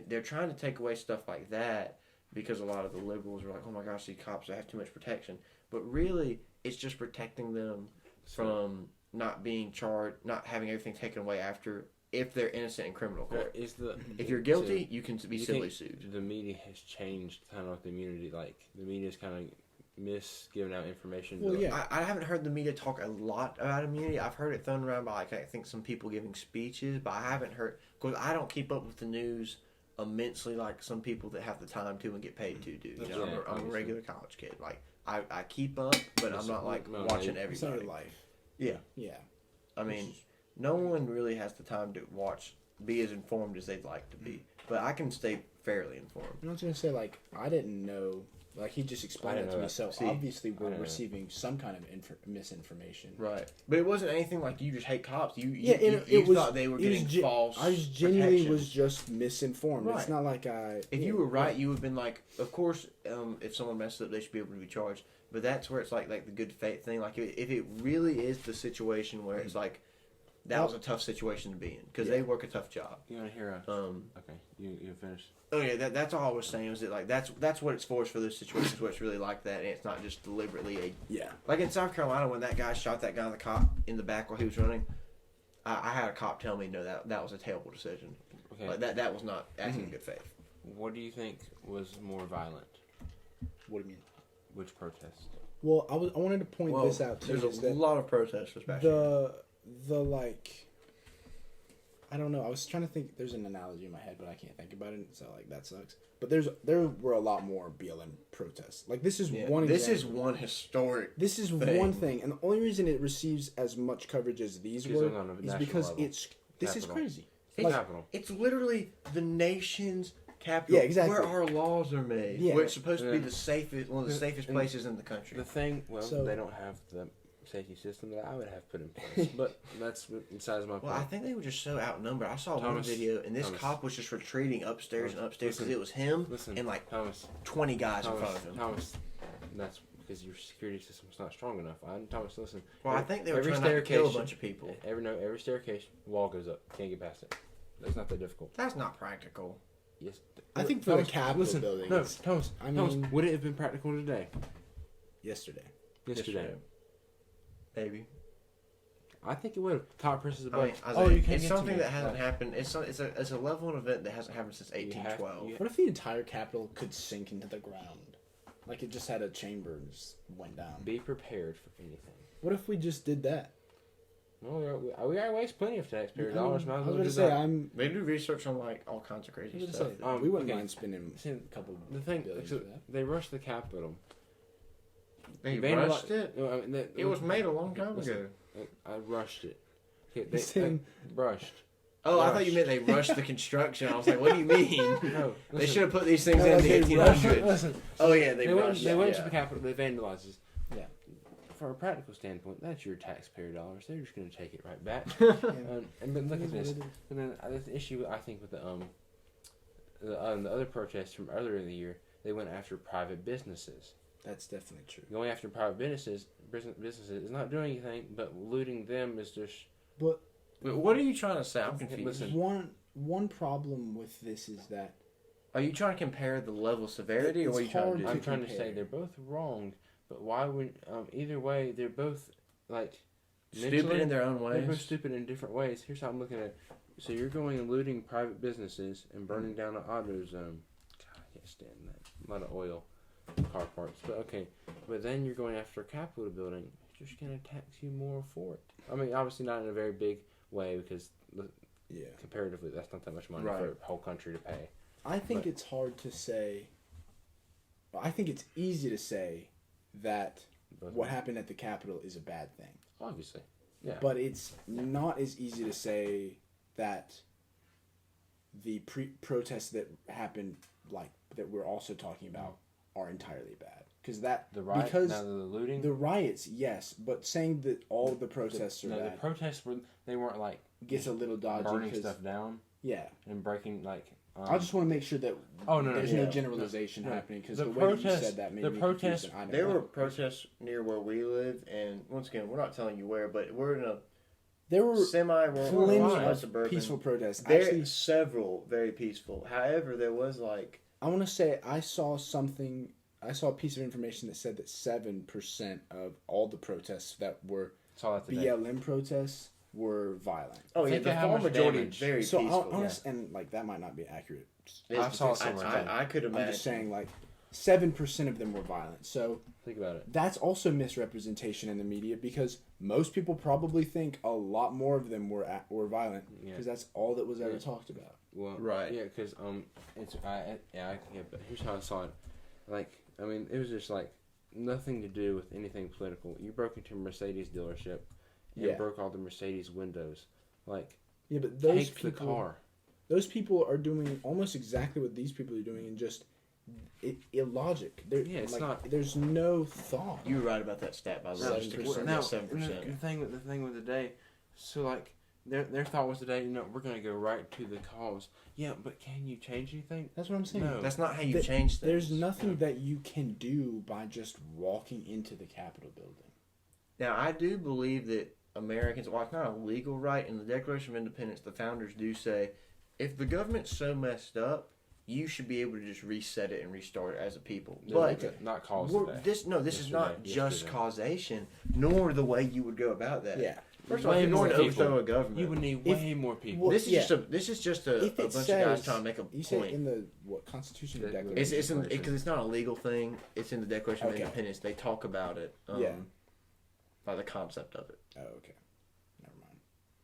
They're trying to take away stuff like that because a lot of the liberals are like, oh my gosh, these cops have too much protection. But really, it's just protecting them from not being charged, not having everything taken away after, if they're innocent in criminal court. If you're guilty, you can be civilly sued. The media has changed kind of like the immunity. Like, the media's kind of giving out information. Well, yeah. I haven't heard the media talk a lot about immunity. I've heard it thrown around by, like, I think some people giving speeches, but I haven't heard, because I don't keep up with the news immensely like some people that have the time to and get paid to do. I'm a regular college kid. Like, I keep up, but I'm not like watching everybody. It's not your life. Yeah. Yeah. I mean, no one really has the time to be as informed as they'd like to be. But I can stay fairly informed. I was going to say, like, I didn't know. Like, he just explained it to me. So, obviously, we're receiving some kind of misinformation. Right. But it wasn't anything like you just hate cops. You thought they were getting false I genuinely was just misinformed. Right. It's not like If you were right, you would have been like, of course, if someone messes up, they should be able to be charged. But that's where it's like the good faith thing. Like, if it really is the situation where it's like, that was a tough situation to be in because they work a tough job. You want to hear okay, you finished. Oh yeah, that's all I was saying. Was that like that's what it's for those situations where it's really like that, and it's not just deliberately like in South Carolina when that guy shot that guy in the back while he was running. I had a cop tell me that was a terrible decision. Okay, like that was not acting in good faith. What do you think was more violent? What do you mean? Which protest? Well, I wanted to point this out too. There's a lot of protests, especially the like. I don't know. I was trying to think. There's an analogy in my head, but I can't think about it. So like that sucks. But there were a lot more BLM protests. Like this is one. This is one historic. This is one thing, and the only reason it receives as much coverage as these were is because this is crazy. It's literally the nation's capital. Yeah, exactly. Where our laws are made. Yeah. Where it's supposed to be the safest, one of the safest places in the country. The thing, they don't have the safety system that I would have put in place. But that's besides my point. Well, I think they were just so outnumbered. I saw one video, and this cop was just retreating upstairs and upstairs because it was him and like 20 guys in front of him. Thomas, that's because your security system's not strong enough. Thomas, listen. Well, I think they were trying to kill a bunch of people. Every staircase wall goes up. Can't get past it. That's not that difficult. That's not practical. Yes. I think for the Capitol building. No, Thomas, would it have been practical today? Yesterday. Maybe. I think it would have. Top versus above. It's something that hasn't happened. It's a level 1 event that hasn't happened since 1812. What if the entire Capitol could sink into the ground? Like it just had a chamber and just went down. Be prepared for anything. What if we just did that? Well, we gotta waste plenty of taxpayer dollars. I was going to say, They do research on like all kinds of crazy stuff. We wouldn't mind spending a couple billions for that. They rushed the Capitol. They rushed it? It was made a long time ago. I rushed it. Okay, they rushed. Oh, I thought you meant they rushed the construction. I was like, what do you mean? No, they should have put these things in the 1800s. Oh, yeah, they rushed They went to the Capitol. They vandalized it. Yeah. For a practical standpoint, that's your taxpayer dollars. They're just going to take it right back. And then look at this. And then the issue I think with the other protests from earlier in the year, they went after private businesses. That's definitely true. Going after private businesses is not doing anything, but looting them is just. But what are you trying to say? I'm confused. Listen, one problem with this is that. Are you trying to compare the level of severity, or what are you trying to do? I'm trying to say they're both wrong, but why would either way they're both like stupid in their own ways. They're both stupid in different ways. Here's how I'm looking at it. So you're going and looting private businesses and burning down an auto zone. God, I can't stand that. A lot of oil, car parts. But okay, but then you're going after a Capitol building. They're just gonna tax you more for it. I mean, obviously not in a very big way because comparatively that's not that much money for a whole country to pay. I think it's hard to say. I think it's easy to say that what happened at the Capitol is a bad thing. Obviously, yeah. But it's not as easy to say that the protests that happened, like that we're also talking about, are entirely bad. Because the looting, the riots, yes, but saying that all of the protests are bad. The protests they weren't like gets a little dodgy. Burning stuff down. Yeah. And breaking like. I just want to make sure that there's no generalization happening because the way you said that made me confused. There were protests near where we live, and once again, we're not telling you where, but we're in a semi-rural peaceful protests. Actually, several very peaceful. However, there was like I want to say I saw a piece of information that said that 7% of all the protests that were BLM protests were violent. Oh yeah, the far majority very peaceful. And like that might not be accurate. I saw somewhere. I could imagine. I'm just saying like 7% of them were violent. So think about it. That's also misrepresentation in the media because most people probably think a lot more of them were violent because that's all that was ever talked about. Well, yeah, because but here's how I saw it. Like, I mean, it was just like nothing to do with anything political. You broke into a Mercedes dealership. And broke all the Mercedes windows. Like, but those take the car. Those people are doing almost exactly what these people are doing, and just illogic. It's not. There's no thought. You were right about that stat, by the way. 7%. The thing with the day. So like, their thought was today. We're gonna go right to the cause. Yeah, but can you change anything? That's what I'm saying. No, that's not how you change things. There's nothing that you can do by just walking into the Capitol building. Now, I do believe that Americans, well, it's not a legal right. In the Declaration of Independence, the founders do say, if the government's so messed up, you should be able to just reset it and restart it as a people. But not cause this is not just causation, nor the way you would go about that. Yeah. First of all, if you're going to overthrow a government, you would need way more people. This is just a bunch of guys trying to make a point. You say in the Constitution or Declaration? It's because it's not a legal thing. It's in the Declaration of Independence. They talk about it. By the concept of it. Oh, okay. Never mind.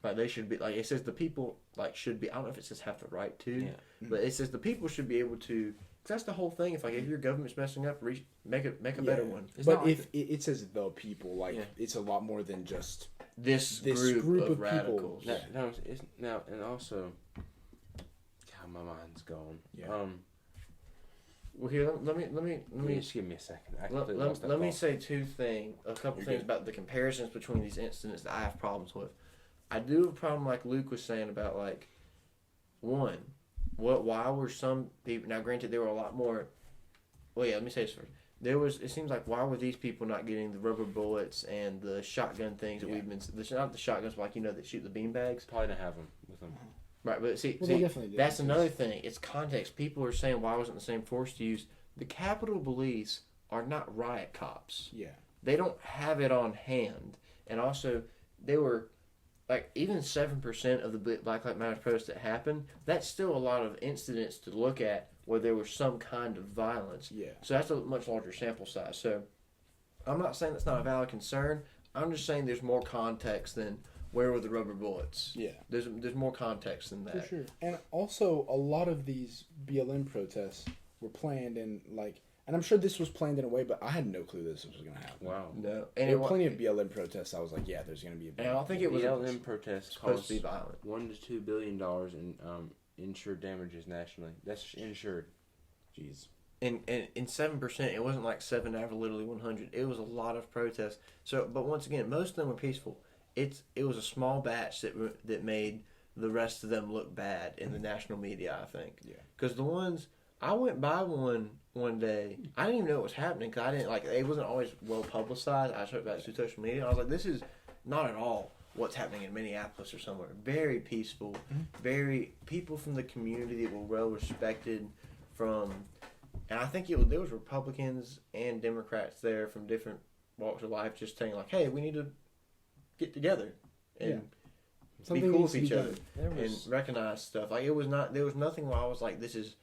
Like they should be like it says the people should be. I don't know if it says have the right to, but it says the people should be able to. Cause that's the whole thing. If if your government's messing up, make a better one. But if it says the people, it's a lot more than just this group of radicals. Now and also, God, my mind's gone. Yeah. Well, here, let me just give me a second. Let me say a couple things about the comparisons between these incidents that I have problems with. I do have a problem, like Luke was saying, about like one, why were some people? Now, granted, there were a lot more. Well, yeah, let me say this first. It seems like, why were these people not getting the rubber bullets and the shotgun things that we've been, not the shotguns, but like, that shoot the beanbags? Probably didn't have them with them. Right, but see, that's another thing. It's context. People are saying, why wasn't the same force used? The Capitol Police are not riot cops. Yeah. They don't have it on hand. And also, they were, like, even 7% of the Black Lives Matter protests that happened, that's still a lot of incidents to look at where there was some kind of violence. Yeah. So that's a much larger sample size. So I'm not saying that's not a valid concern. I'm just saying there's more context than where were the rubber bullets. Yeah. There's more context than that. For sure. And also, a lot of these BLM protests were planned in, like, and I'm sure this was planned in a way, but I had no clue this was going to happen. Wow. No. And there were plenty of BLM protests. I was like, yeah, there's going to be a BLM. And I don't think it was BLM protests supposed to be violent. $1 to $2 billion in insured damages nationally. That's insured. Jeez. And 7%, it wasn't like 7 out of literally 100. It was a lot of protests. So, but once again, most of them were peaceful. It was a small batch that made the rest of them look bad in the national media, I think. Yeah. Because the ones, I went by one day, I didn't even know what was happening because I didn't, like, it wasn't always well publicized. I heard about it through social media. And I was like, this is not at all what's happening in Minneapolis or somewhere. Very peaceful, very people from the community that were well respected from, and I think there was Republicans and Democrats there from different walks of life just saying like, hey, we need to get together and be cool with each other and recognize stuff. Like there was nothing where I was like, this is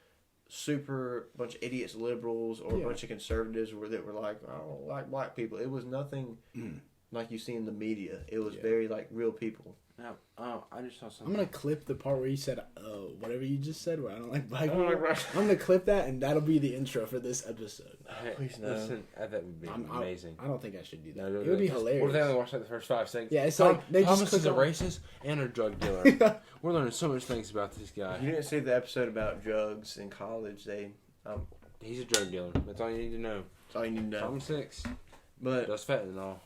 super bunch of idiots, liberals, or a bunch of conservatives that were like, I don't like black people. It was nothing like you see in the media. It was very like real people. Now, I just saw something. I'm gonna clip the part where you said, whatever you just said, where I don't like black people. I'm gonna clip that, and that'll be the intro for this episode. Hey, please no. Listen, that would be amazing. I don't think I should do that. No, it would be hilarious. What if they only watch like the first 5 seconds? Yeah, it's like they Thomas just is a racist and a drug dealer. We're learning so much things about this guy. You didn't see the episode about drugs in college. He's a drug dealer. That's all you need to know. That's all you need to know. I'm 6. But does fentanyl.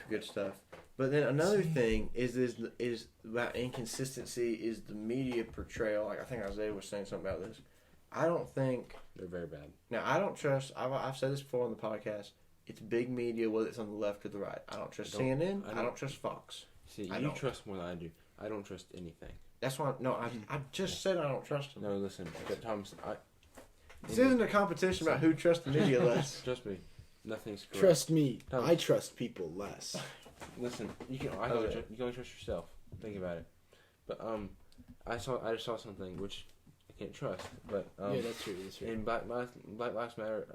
Good stuff. But then another thing is about inconsistency is the media portrayal. Like I think Isaiah was saying something about this. I don't think they're very bad. Now I don't trust. I've said this before on the podcast. It's big media, whether it's on the left or the right. I don't trust CNN. I don't trust Fox. See, you trust more than I do. I don't trust anything. That's why. No, I just said I don't trust them. No, listen, Thomas. This isn't a competition about who trusts the media less. Trust me, nothing's correct. Trust me, Thomas. I trust people less. Listen, you can only trust yourself. Think about it. But I just saw something which I can't trust. But yeah, that's true. In Black Lives Matter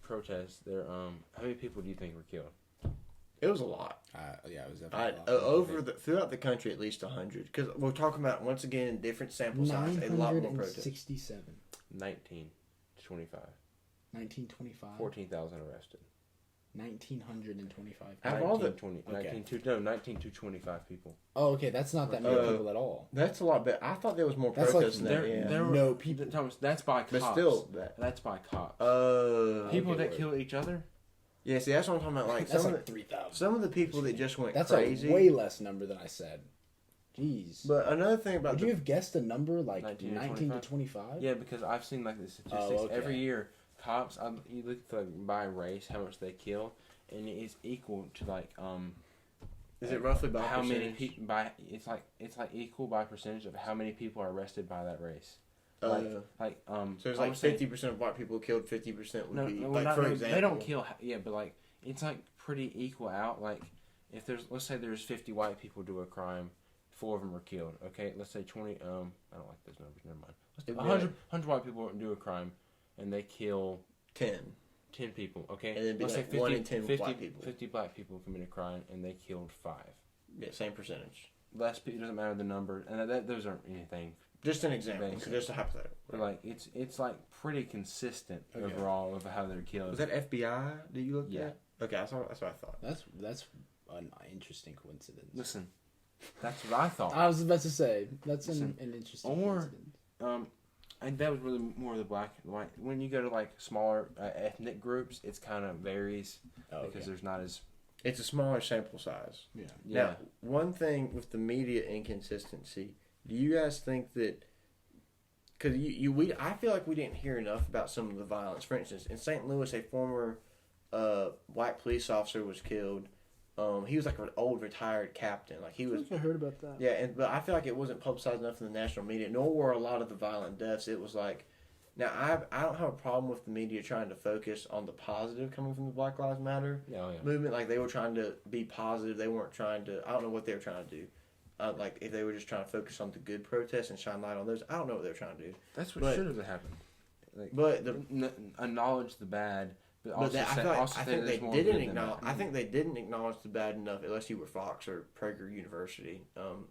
protests, how many people do you think were killed? It was a lot. Yeah, it was definitely a lot. Throughout the country, at least 100. Because we're talking about once again different sample sizes. A lot more protests. 967. 19 to 25. 1925. 14,000 arrested. 1,925. 19 to 25 people. Oh, okay, that's not that many people at all. That's a lot better. I thought there was more protests than that. There were no people. Thomas, that's by cops. But still, that's by cops. People that kill each other. Yeah, see, that's what I'm talking about. Like that's like 3,000. Some of the people that just went That's crazy. a way less number than I said. Jeez. But another thing about would you have guessed a number like 19 to 25? Yeah, because I've seen like the statistics every year. Cops, you look for, by race how much they kill, and it's equal to like Is it roughly by how percentage? many people? It's like equal by percentage of how many people are arrested by that race. So it's like 50% of white people killed, 50% would be like for example. They don't kill. Yeah, but like it's like pretty equal out. Like if let's say there's 50 white people do a crime, 4 of them are killed. Okay, let's say 20. I don't like those numbers. Never mind. Let's do 100 white people do a crime, and they kill 10 people. Okay, and then let's say 1 in 10 black people. 50 black people commit a crime, and they killed 5. Yeah, same percentage. Less people doesn't matter the number, and those aren't anything. Just an example, just a hypothetical. But like it's like pretty consistent overall of how they're killed. Was that FBI? Did you look at? Yeah. Okay, that's what I thought. That's an interesting coincidence. Listen, that's what I thought. I was about to say that's an interesting coincidence. And that was really more the black and white. When you go to like smaller ethnic groups, it's kind of varies because there's not as. It's a smaller sample size. Yeah. Now, one thing with the media inconsistency, do you guys think that? Because I feel like we didn't hear enough about some of the violence. For instance, in St. Louis, a former white police officer was killed. He was like an old retired captain. Like he was. I heard about that. Yeah, but I feel like it wasn't publicized enough in the national media. Nor were a lot of the violent deaths. It was like, now I don't have a problem with the media trying to focus on the positive coming from the Black Lives Matter movement. Like they were trying to be positive. They weren't trying to. I don't know what they were trying to do. Like if they were just trying to focus on the good protests and shine light on those. I don't know what they were trying to do. That's what should have happened. Like, but acknowledge the bad. I think they didn't acknowledge the bad enough, unless you were Fox or Prager University.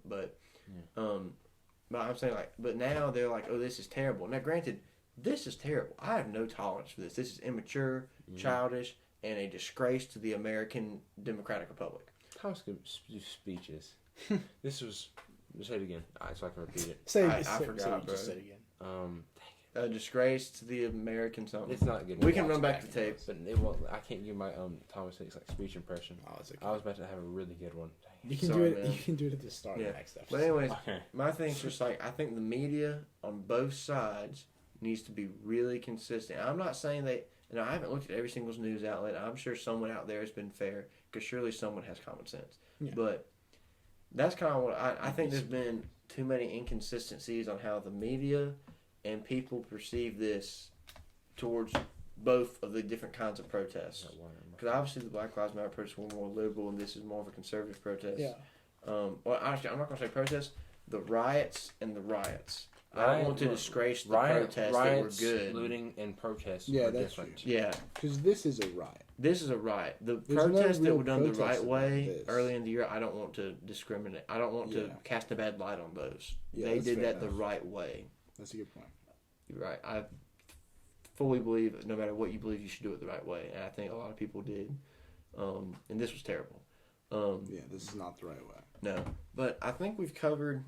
But I'm saying but now they're like, oh, this is terrible. Now, granted, this is terrible. I have no tolerance for this. This is immature, childish, and a disgrace to the American Democratic Republic. Thomas could do speeches. This was. Say it again, so I can repeat it. I forgot, bro. Just say it again. A disgrace to the American something. It's not good. We can run back the tape. But I can't give my Thomas Hicks like speech impression. I was about to have a really good one. You can do it. Man. You can do it at the start of the next episode. But anyways, my thing's just like I think the media on both sides needs to be really consistent. I'm not saying I haven't looked at every single news outlet. I'm sure someone out there has been fair because surely someone has common sense. Yeah. But that's kind of what I think. There's been too many inconsistencies on how the media and people perceive this towards both of the different kinds of protests. Because obviously the Black Lives Matter protests were more liberal and this is more of a conservative protest. Yeah. Well, actually, I'm not going to say protests. The riots and the riots. I don't want to disgrace the protests that were good. Looting and protests were different. True. Yeah. Because this is a riot. This is a riot. The protests that were done the right way early in the year, I don't want to discriminate. I don't want to cast a bad light on those. They did that the right way. That's a good point. You're right. I fully believe no matter what you believe, you should do it the right way. And I think a lot of people did. And this was terrible. This is not the right way. No. But I think we've covered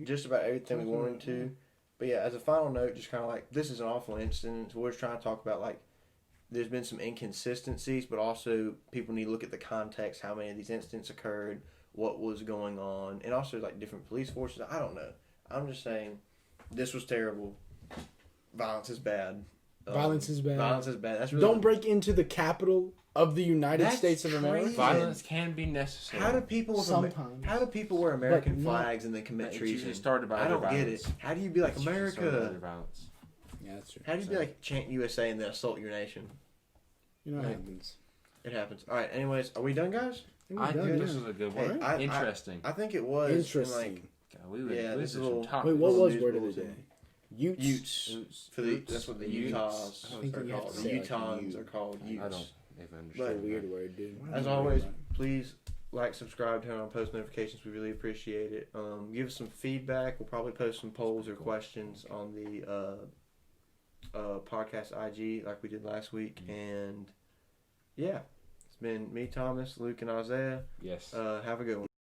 just about everything we wanted to. But yeah, as a final note, just kind of like, this is an awful incident. We're just trying to talk about like, there's been some inconsistencies, but also people need to look at the context, how many of these incidents occurred, what was going on, and also like different police forces. I don't know. I'm just saying, this was terrible. Violence is bad. Violence is bad. Violence is bad. That's really Don't break into the capital of the United States of America. Violence can be necessary. How do people wear American flags and then commit treason? I don't get it. How do you be like America? Yeah, that's true. How do you be like chant USA and then assault your nation? You know what happens. It happens. All right. Anyways, are we done, guys? I think this was a good one. Hey, Interesting. I think it was interesting. This is a little. Wait, what was word of the day? Utes. That's what the Utahs are called. The Utahns are called Utes. I don't even understand. But weird word, dude. As always, please like, subscribe, turn on post notifications. We really appreciate it. Give us some feedback. We'll probably post some polls or questions on the podcast IG like we did last week. And yeah, it's been me, Thomas, Luke, and Isaiah. Yes. Have a good one.